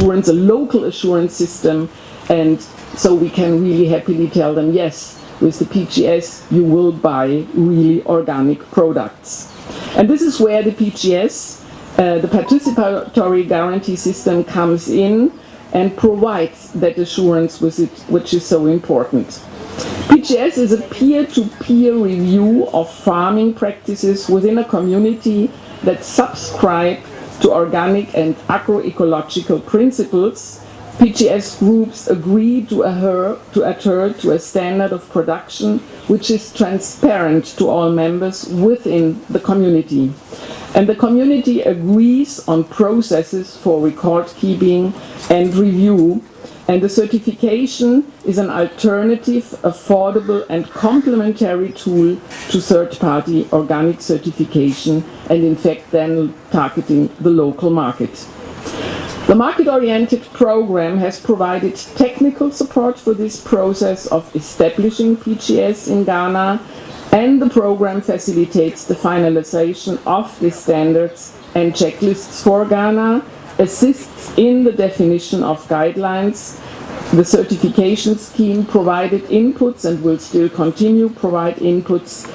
assurance, a local assurance system, and so we can really happily tell them, yes, with the PGS you will buy really organic products. And this is where the PGS, the participatory guarantee system, comes in and provides that assurance with it, which is so important. PGS is a peer-to-peer review of farming practices within a community that subscribe to organic and agroecological principles. PGS groups agree to adhere to a standard of production which is transparent to all members within the community. And the community agrees on processes for record keeping and review, and the certification is an alternative, affordable and complementary tool to third-party organic certification, and in fact then targeting the local market. The market-oriented program has provided technical support for this process of establishing PGS in Ghana, and the program facilitates the finalization of the standards and checklists for Ghana, assists in the definition of guidelines. The certification scheme provided inputs and will still continue provide inputs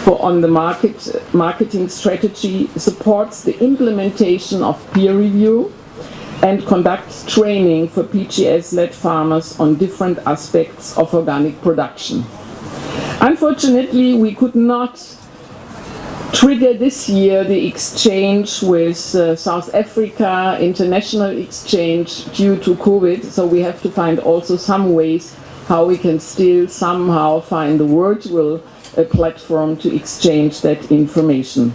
for on the marketing strategy, supports the implementation of peer review, and conducts training for PGS-led farmers on different aspects of organic production. Unfortunately, we could not trigger this year the exchange with South Africa, international exchange, due to COVID, so we have to find also some ways how we can still somehow find the virtual platform to exchange that information.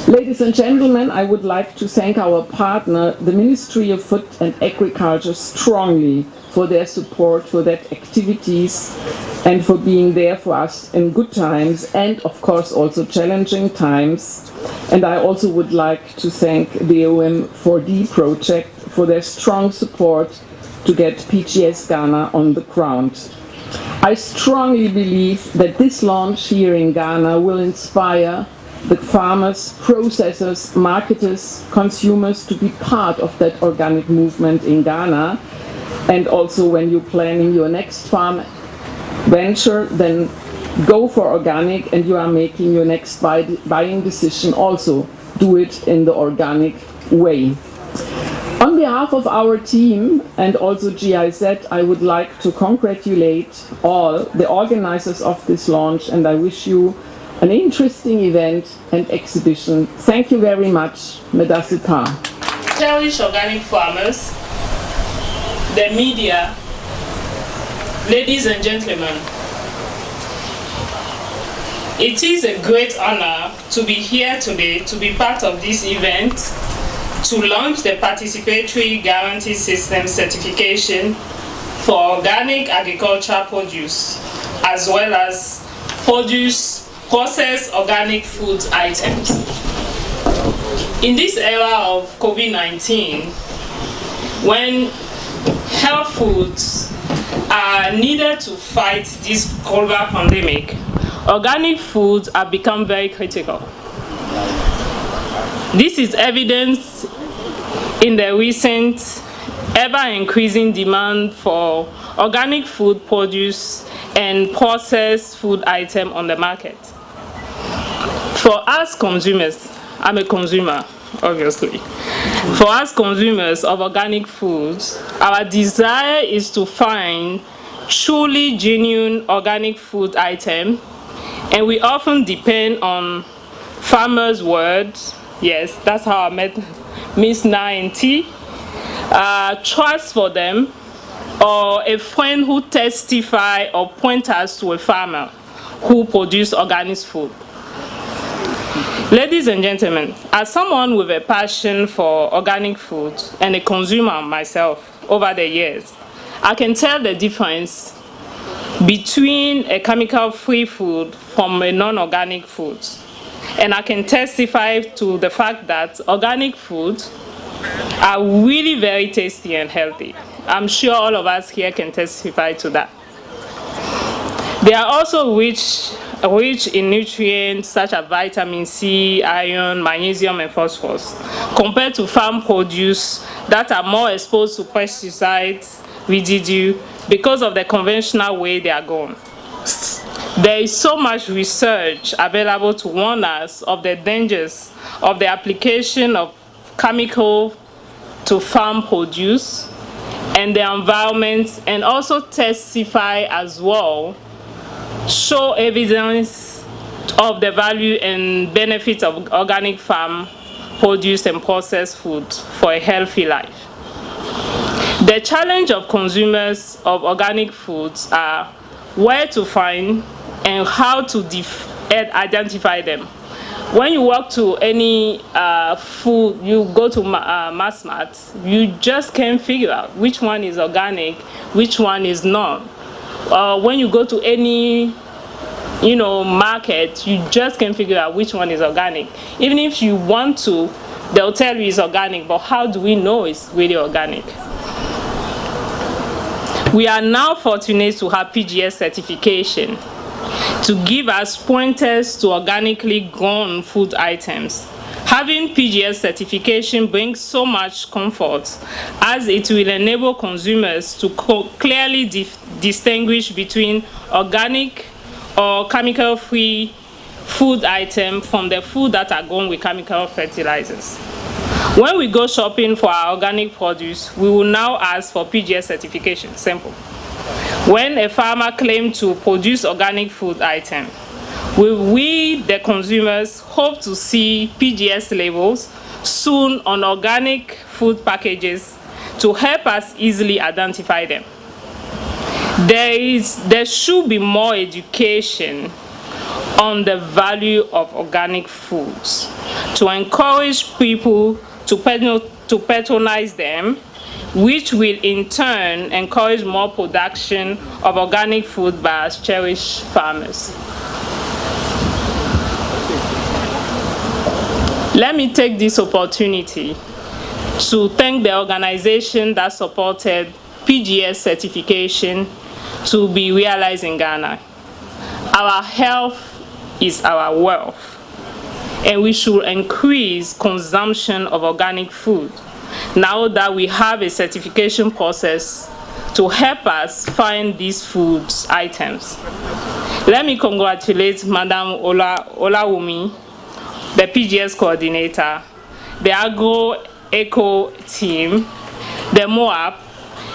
Ladies and gentlemen, I would like to thank our partner, the Ministry of Food and Agriculture, strongly for their support for that activities and for being there for us in good times and of course also challenging times. And I also would like to thank the OM4D project for their strong support to get PGS Ghana on the ground. I strongly believe that this launch here in Ghana will inspire the farmers, processors, marketers, consumers to be part of that organic movement in Ghana. And also when you're planning your next farm venture, then go for organic, and you are making your next buying decision, also do it in the organic way. On behalf of our team and also GIZ, I would like to congratulate all the organizers of this launch, and I wish you an interesting event and exhibition. Thank you very much. Medasi Pa. Cherished organic farmers, the media, ladies and gentlemen, it is a great honor to be here today to be part of this event to launch the Participatory Guarantee System certification for organic agricultural produce, as well as processed organic food items. In this era of COVID-19, when health foods are needed to fight this global pandemic, organic foods have become very critical. This is evidenced in the recent ever-increasing demand for organic food produce and processed food items on the market. For us consumers, I'm a consumer, obviously. For us consumers of organic foods, our desire is to find truly genuine organic food items, and we often depend on farmers' words. Yes, that's how I met Miss Nainti. Trust for them, or a friend who testify or point us to a farmer who produce organic food. Ladies and gentlemen, as someone with a passion for organic food and a consumer myself over the years, I can tell the difference between a chemical-free food from a non-organic food. And I can testify to the fact that organic foods are really very tasty and healthy. I'm sure all of us here can testify to that. They are also rich rich in nutrients such as vitamin C, iron, magnesium, and phosphorus, compared to farm produce that are more exposed to pesticides, residue, because of the conventional way they are grown. There is so much research available to warn us of the dangers of the application of chemical to farm produce and the environment, and also testify as well, show evidence of the value and benefits of organic farm produce and processed food for a healthy life. The challenge of consumers of organic foods are where to find and how to identify them. When you walk to any food, you go to mass mart, you just can't figure out which one is organic, which one is not. When you go to any market, you just can't figure out which one is organic. Even if you want to, they'll tell you it's organic, but how do we know it's really organic? We are now fortunate to have PGS certification to give us pointers to organically grown food items. Having PGS certification brings so much comfort, as it will enable consumers to clearly distinguish between organic or chemical-free food items from the food that are grown with chemical fertilizers. When we go shopping for our organic produce, we will now ask for PGS certification. Simple. When a farmer claims to produce organic food item, we, the consumers, hope to see PGS labels soon on organic food packages to help us easily identify them. There should be more education on the value of organic foods to encourage people to patronize them, which will in turn encourage more production of organic food by our cherished farmers. Let me take this opportunity to thank the organization that supported PGS certification to be realized in Ghana. Our health is our wealth, and we should increase consumption of organic food now that we have a certification process to help us find these food items. Let me congratulate Madam Olawumi, the PGS coordinator, the Agro-Eco team, the MOAP,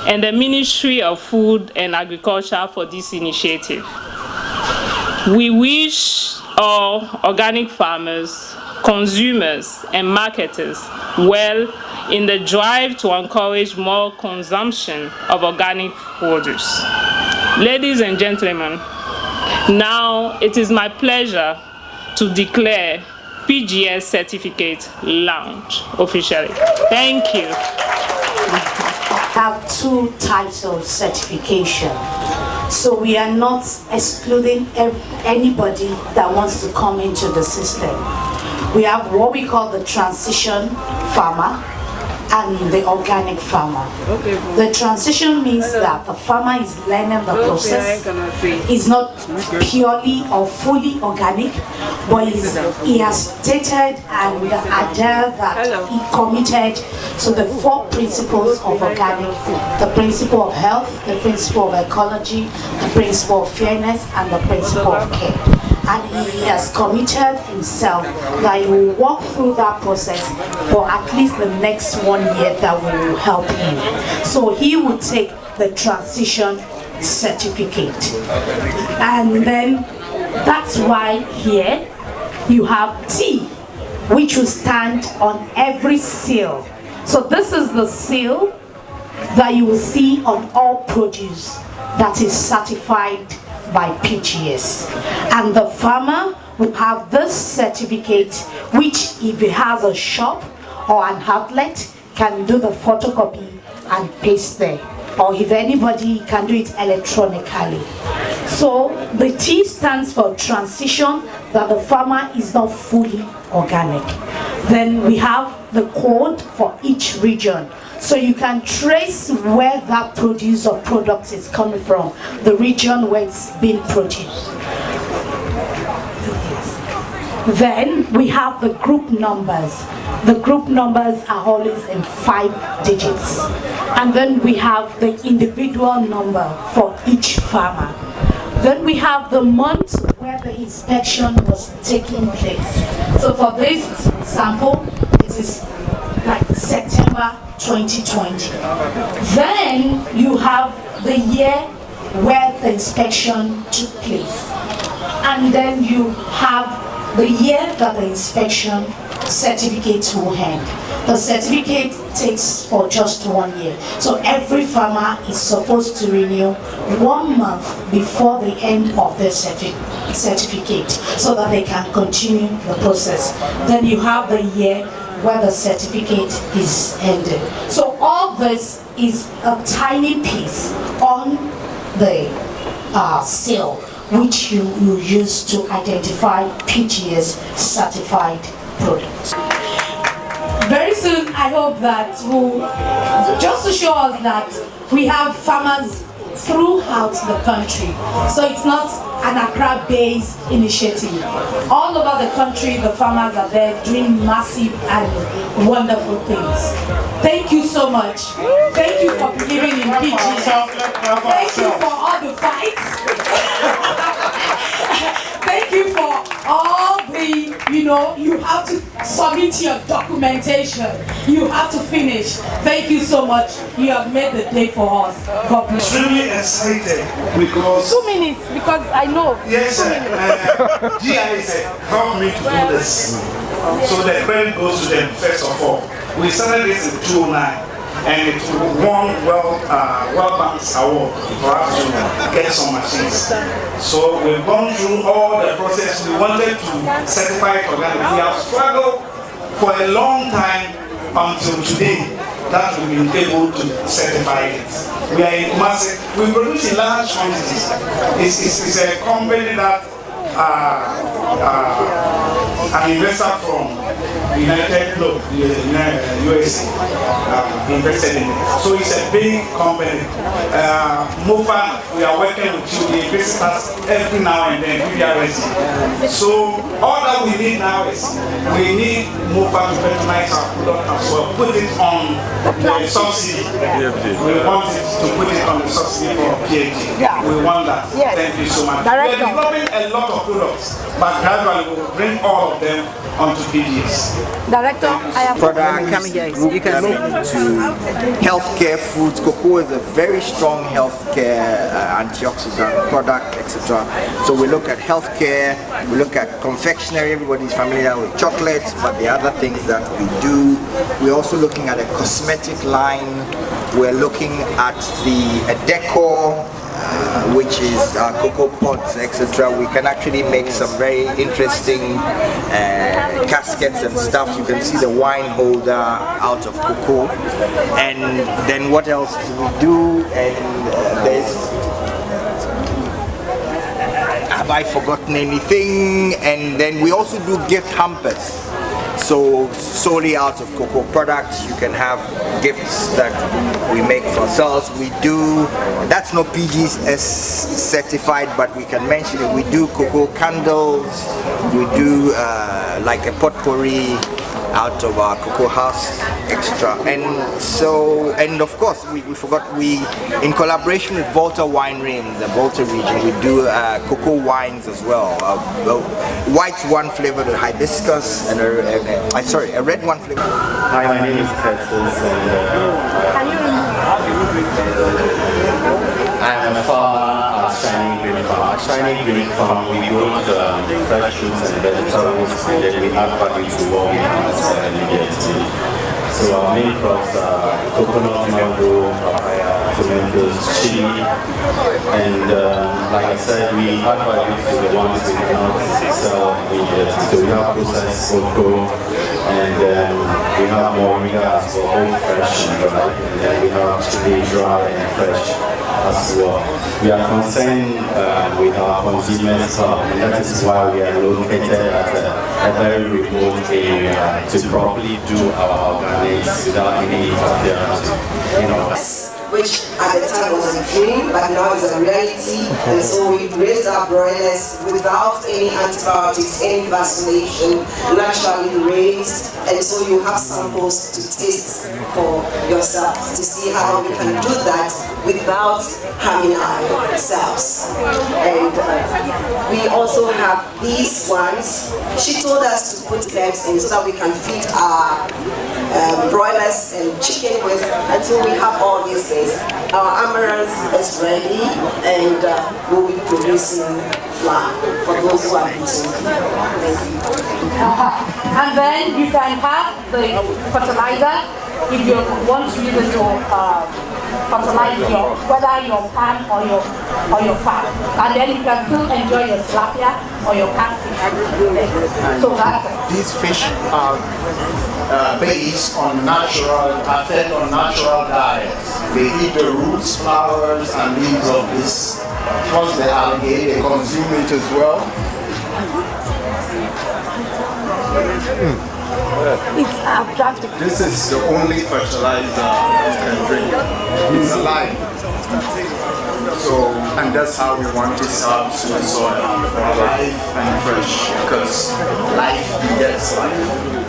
and the Ministry of Food and Agriculture for this initiative. We wish all organic farmers, consumers, and marketers well in the drive to encourage more consumption of organic produce. Ladies and gentlemen, now it is my pleasure to declare PGS certificate launch officially. Thank you. Have two types of certification. So we are not excluding anybody that wants to come into the system. We have what we call the transition farmer and the organic farmer. The transition means that the farmer is learning the process. It's not purely or fully organic, but he has stated and adhered that he committed to the 4 principles of organic: the principle of health, the principle of ecology, the principle of fairness, and the principle of care. And he has committed himself that he will walk through that process for at least the next 1 year that will help him. So he will take the transition certificate. And then that's why here you have T, which will stand on every seal. So this is the seal that you will see on all produce that is certified by PGS, and the farmer will have this certificate, which if he has a shop or an outlet, can do the photocopy and paste there, or if anybody can do it electronically. So the T stands for transition, that the farmer is not fully organic. Then we have the code for each region, so you can trace where that produce or product is coming from, the region where it's being produced. Then we have the group numbers. The group numbers are always in 5 digits. And then we have the individual number for each farmer. Then we have the month where the inspection was taking place. So for this sample, it is like September 2020. Then you have the year where the inspection took place. And then you have the year that the inspection certificates will end. The certificate takes for just 1 year. So every farmer is supposed to renew 1 month before the end of their certificate so that they can continue the process. Then you have the year where the certificate is ended. So all this is a tiny piece on the seal which you use to identify PGS certified products. Very soon, I hope that just to show us that we have farmers throughout the country. So it's not an Accra-based initiative. All over the country, the farmers are there doing massive and wonderful things. Thank you so much. Thank you for believing in PGS. Thank you for all the fights. Thank you for all the, you have to submit your documentation. You have to finish. Thank you so much. You have made the day for us. God bless. Extremely excited because 2 minutes, because I know. yes, GIS helped me to do this. So the credit goes to them first of all. We started this in 2009. And it won World Bank's award for us to get some machines. So we've gone through all the process. We wanted to certify it organic. We have struggled for a long time until today that we've been able to certify it. We are in Kumasi. We produce in large quantities. It's a company that an investor from USA invested in it. So it's a big company. Mofa, we are working with you. They visit us every now and then. So all that we need now is we need Mofa to patronize our product as well. Put it on the subsidy. We want it to put it on the subsidy for PhD. We want that. Yes. Thank you so much. We are developing a lot of products, but gradually we'll bring all of them onto PGS. Director, I have products to healthcare foods. Cocoa is a very strong healthcare antioxidant product, etc. So we look at healthcare, we look at confectionery. Everybody's familiar with chocolates, but the other things that we do. We're also looking at a cosmetic line. We're looking at the decor, which is cocoa pots, etc. We can actually make some very interesting caskets and stuff. You can see the wine holder out of cocoa. And then what else do we do? And have I forgotten anything? And then we also do gift hampers. So solely out of cocoa products, you can have gifts that we make for ourselves. We do, that's not PGS certified, but we can mention it. We do cocoa candles, we do like a potpourri out of our cocoa house extra. And of course we forgot, in collaboration with Volta Winery in the Volta region, we do cocoa wines as well. White one flavored with hibiscus and a red one flavored. Hi, my name is Curtis and I'm a farmer at Shining Green Farm. At Shining Green Farm, we grow fresh fruits and vegetables, and then we add value to what we can sell immediately. So our main crops are coconut, mango, papaya, tomatoes, chili, and like I said, we add value to the ones we cannot sell immediately. So we have processed cocoa, and we have moringa as well, both fresh and dry, and then we have chili dry and fresh as well. We are concerned with our consumers, and that is why we are located at a very remote area to properly do our organics without any interference. which at the time was a dream, but now is a reality. And so we raised our broilers without any antibiotics, any vaccination, naturally raised. And so you have samples to taste for yourself to see how we can do that without harming ourselves. And we also have these ones. She told us to put eggs in so that we can feed our broilers and chicken with until we have all these things. Our amaranth is ready and we'll be producing flour for those who are eating. Thank you. And then you can have the fertilizer if you want to use it to fertilize whether your palm or your farm. And then you can still enjoy your tilapia or your catfish. So that's it. These fish are based on are fed on natural diets. They eat the roots, flowers, and leaves of this. Plus the algae, they consume it as well. It's attractive. This is the only fertilizer you can drink. It's alive. So, and that's how we want it served to the soil. Alive and fresh, because life begets life.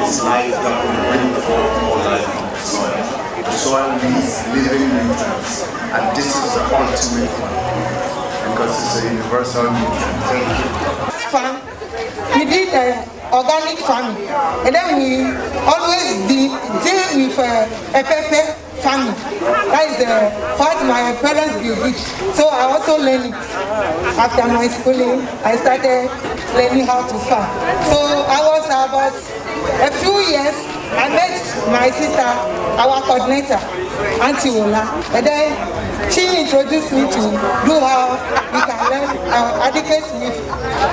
It's life that will bring forth more life from the soil. The soil needs living nutrients, and this is the ultimate one, because it's a universal nutrient. Thank you. Farm. We did organic farming, and then we always deal with a pepper farming. That is what my parents did. So I also learned it. After my schooling, I started learning how to farm. So I was about a few years. I met my sister, our coordinator, Auntie Ola, and then she introduced me to do how we can learn educate with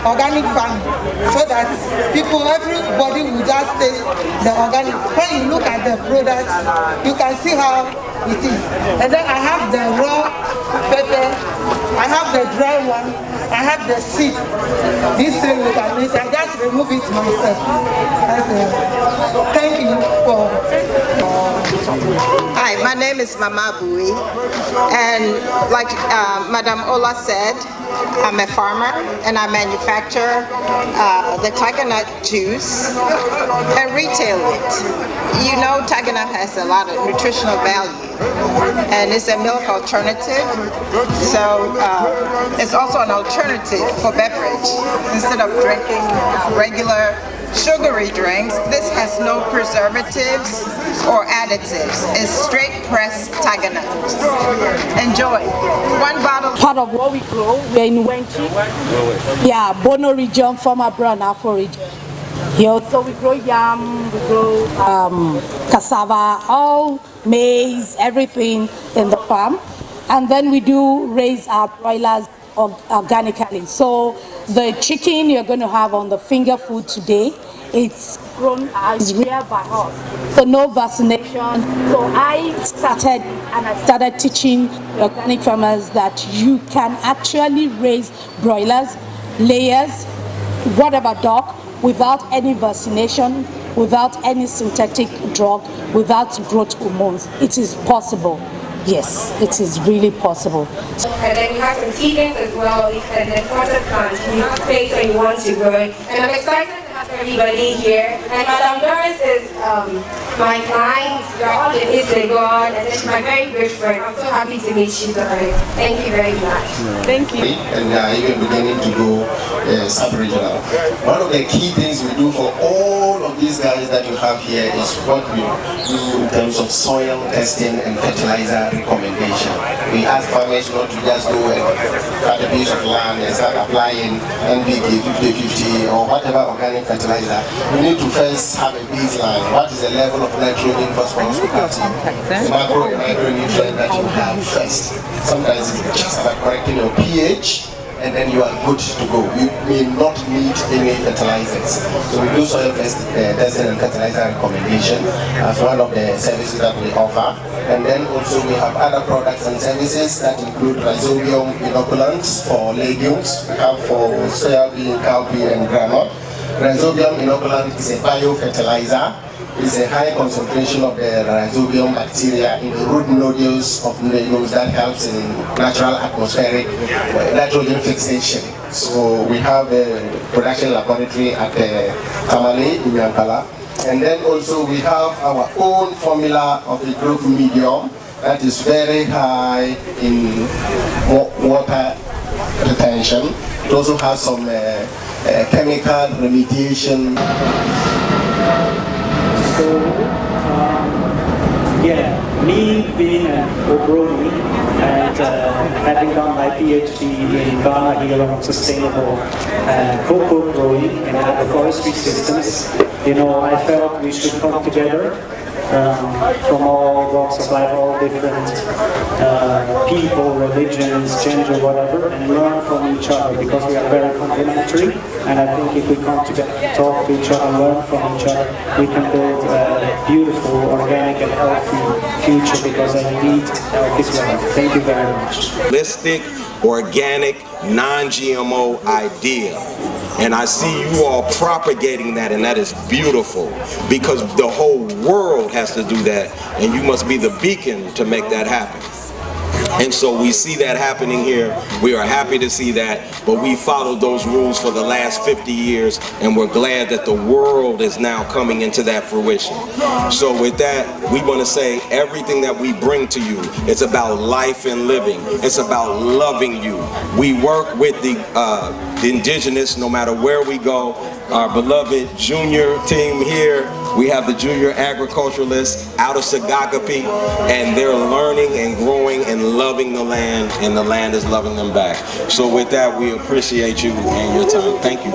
organic farming, so that everybody will just taste the organic. When you look at the products, you can see how it is. And then I have the raw pepper, I have the dry one, I have the seed. These three you can mix. I just remove it myself. Thank you for. Hi, my name is Mama Bui, and like Madam Ola said, I'm a farmer and I manufacture the tiger nut juice and retail it. You know, tiger nut has a lot of nutritional value, and it's a milk alternative, so it's also an alternative for beverage. Instead of drinking regular sugary drinks, this has no preservatives or additives. It's straight pressed tiger nuts. Enjoy. One bottle. Part of what we grow, we're in Wenchi. Yeah, Bono region, former Brown Afro region. Here, so we grow yam, we grow cassava, all maize, everything in the farm. And then we do raise our broilers organically. So the chicken you're going to have on the finger food today, it's grown, is reared by us. So no vaccination. So I started teaching organic farmers that you can actually raise broilers, layers, whatever dog, without any vaccination, without any synthetic drug, without growth hormones. It is possible. Yes, it is really possible. And then we have some seedlings as well. It's an important plant. You have space where you want to grow it. And I'm excited to have everybody here. And Madame Doris is my client. We're all in Islegon, and she's my very good friend. I'm so happy to meet you, Doris. Thank you very much. Thank you. And even beginning to go sub-regional. One of the key things we do for all of these guys that you have here is what we do in terms of soil testing and fertilizer recommendation. We ask farmers not to just go and cut a piece of land and start applying NPK 50-50 or whatever organic fertilizer. We need to first have a baseline. What is the level of nitrogen, phosphorus, potassium, the macro and micronutrient that you have first. Sometimes it's just about correcting your pH, and then you are good to go. You may not need any fertilizers. So we do soil testing and fertilizer recommendation as one of the services that we offer. And then also we have other products and services that include rhizobium inoculants for legumes. We have for soybean, cowpea and groundnut. Rhizobium inoculant is a biofertilizer. It's a high concentration of the rhizobium bacteria in the root nodules of legumes that helps in natural atmospheric nitrogen fixation. So we have a production laboratory at Tamale in Yankala. And then also we have our own formula of a growth medium that is very high in water retention. It also has some chemical remediation. So, me being an Obroni and having done my PhD in Ghana here on sustainable cocoa growing and agroforestry systems, I felt we should come together from all walks of life, all different people, religions, gender, whatever, and learn from each other because we are very complementary. And I think if we come together, talk to each other, learn from each other, we can build a beautiful, organic and healthy future because indeed health is wealth. Thank you very much. Holistic, organic, non-GMO idea. And I see you all propagating that, and that is beautiful because the whole world has to do that, and you must be the beacon to make that happen. And so we see that happening here. We are happy to see that, but we followed those rules for the last 50 years, and we're glad that the world is now coming into that fruition. So with that, we want to say everything that we bring to you, it's about life and living. It's about loving you. We work with the indigenous no matter where we go. Our beloved junior team here, we have the junior agriculturalists out of Sagagapi, and they're learning and growing and loving the land, and the land is loving them back. So with that, we appreciate you and your time. Thank you.